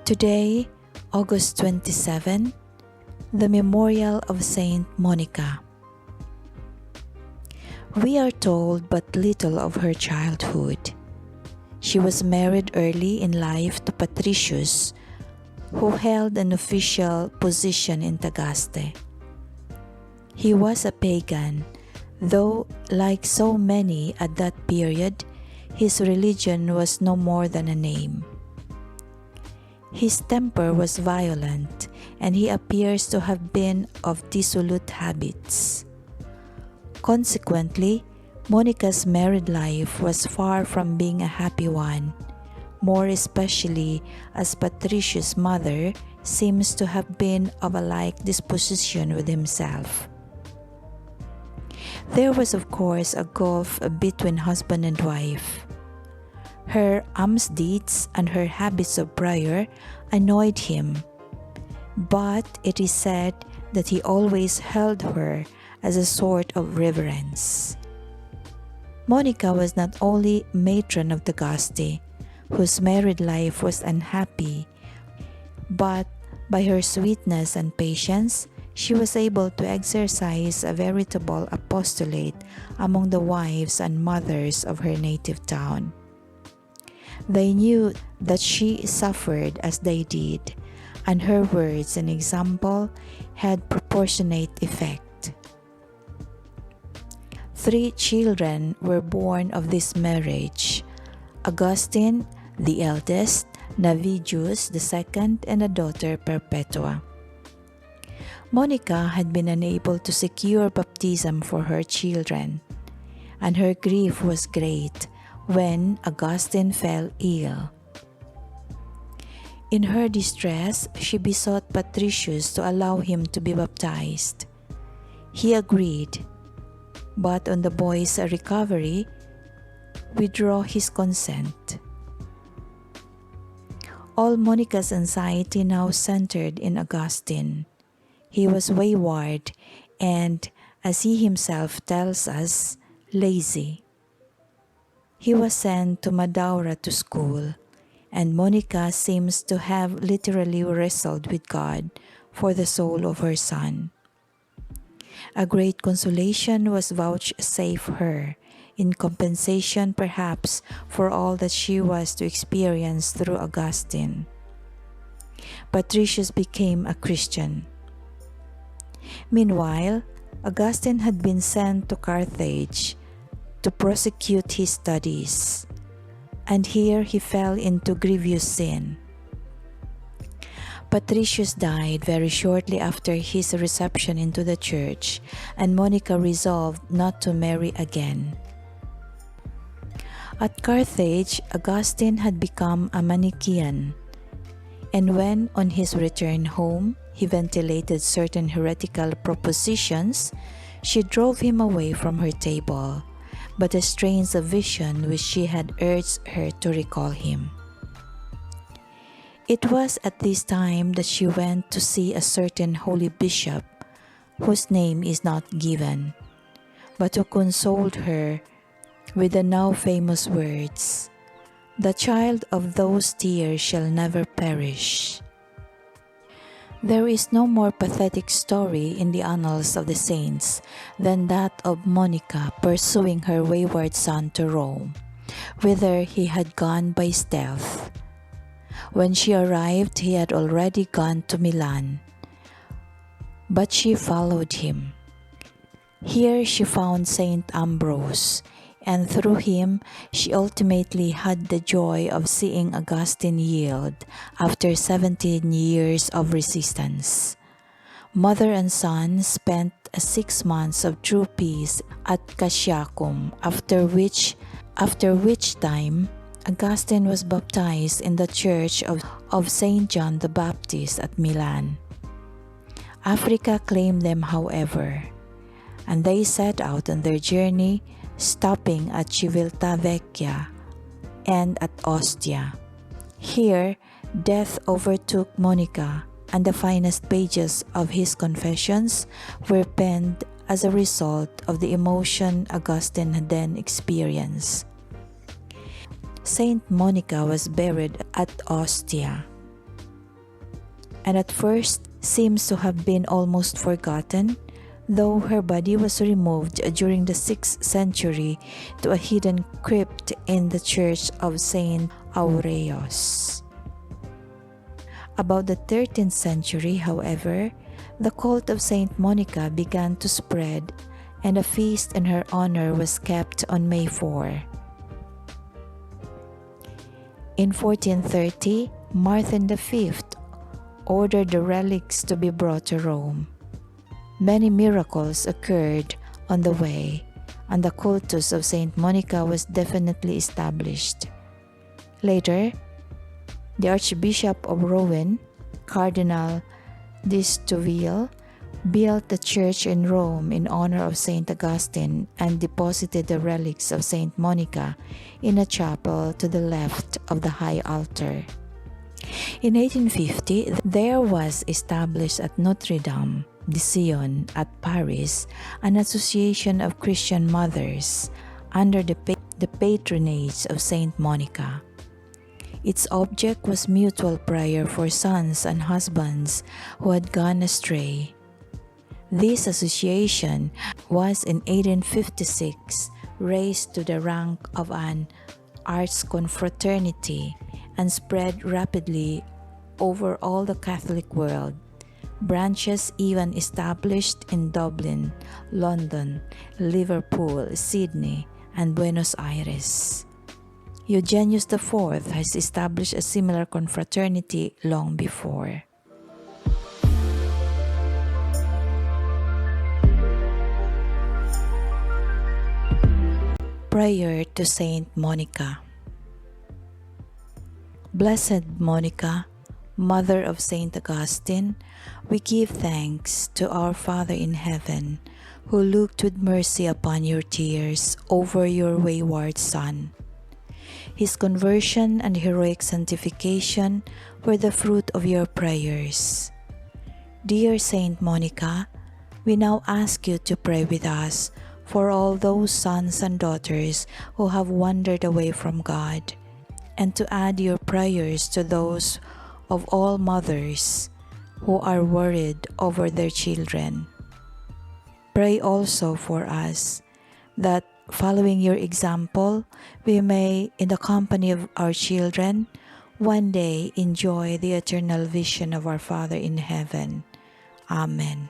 Today, August 27, the Memorial of Saint Monica. We are told but little of her childhood. She was married early in life to Patricius, who held an official position in Tagaste. He was a pagan, though, like so many at that period, his religion was no more than a name. His temper was violent, and he appears to have been of dissolute habits. Consequently, Monica's married life was far from being a happy one, more especially as Patricius' mother seems to have been of a like disposition with himself. There was, of course, a gulf between husband and wife. Her almsdeeds and her habits of prayer annoyed him, but it is said that he always held her as a sort of reverence. Monica was not only matron of Tagaste, whose married life was unhappy, but by her sweetness and patience, she was able to exercise a veritable apostolate among the wives and mothers of her native town. They knew that she suffered as they did, and her words and example had proportionate effect. 3 children were born of this marriage: Augustine, the eldest, Navigius, the second, and a daughter, Perpetua. Monica had been unable to secure baptism for her children, and her grief was great when Augustine fell ill. In her distress, she besought Patricius to allow him to be baptized. He agreed, but on the boy's recovery, withdrew his consent. All Monica's anxiety now centered in Augustine. He was wayward and, as he himself tells us, lazy. He was sent to Madaura to school, and Monica seems to have literally wrestled with God for the soul of her son. A great consolation was vouchsafed her, in compensation perhaps for all that she was to experience through Augustine. Patricius became a Christian. Meanwhile, Augustine had been sent to Carthage to prosecute his studies, and here he fell into grievous sin. Patricius died very shortly after his reception into the church, and Monica resolved not to marry again. At Carthage, Augustine had become a Manichaean, and when on his return home he ventilated certain heretical propositions, she drove him away from her table, but a strange vision which she had urged her to recall him. It was at this time that she went to see a certain holy bishop, whose name is not given, but who consoled her with the now famous words, "The child of those tears shall never perish." There is no more pathetic story in the annals of the saints than that of Monica pursuing her wayward son to Rome, whither he had gone by stealth. When she arrived, he had already gone to Milan, but she followed him. Here she found Saint Ambrose, and through him she ultimately had the joy of seeing Augustine yield after 17 years of resistance. Mother and son spent 6 months of true peace at Cassiacum, after which time Augustine was baptized in the church of Saint John the Baptist at Milan. Africa claimed them, however, and they set out on their journey, stopping at Civiltavecchia and at Ostia. Here, death overtook Monica, and the finest pages of his confessions were penned as a result of the emotion Augustine had then experienced. Saint Monica was buried at Ostia. and at first seems to have been almost forgotten, though her body was removed during the 6th century to a hidden crypt in the church of Saint Aureus. About the 13th century, however, the cult of Saint Monica began to spread, and a feast in her honor was kept on May 4. In 1430, Martin V ordered the relics to be brought to Rome. Many miracles occurred on the way, and the cultus of Saint Monica was definitely established. Later, the Archbishop of Rouen, Cardinal d'Estouville, built a church in Rome in honor of Saint Augustine and deposited the relics of Saint Monica in a chapel to the left of the high altar. In 1850, there was established at Notre Dame de Sion at Paris an association of Christian mothers under the patronage of Saint Monica. Its object was mutual prayer for sons and husbands who had gone astray. This association was in 1856 raised to the rank of an archconfraternity and spread rapidly over all the Catholic world. Branches even established in Dublin, London, Liverpool, Sydney, and Buenos Aires. Eugenius IV has established a similar confraternity long before. Prayer to Saint Monica. Blessed Monica, Mother of Saint Augustine, we give thanks to our Father in heaven, who looked with mercy upon your tears over your wayward Son. His conversion and heroic sanctification were the fruit of your prayers. Dear Saint Monica, we now ask you to pray with us for all those sons and daughters who have wandered away from God, and to add your prayers to those of all mothers who are worried over their children. Pray also for us that, following your example, we may, in the company of our children, one day enjoy the eternal vision of our Father in heaven. Amen.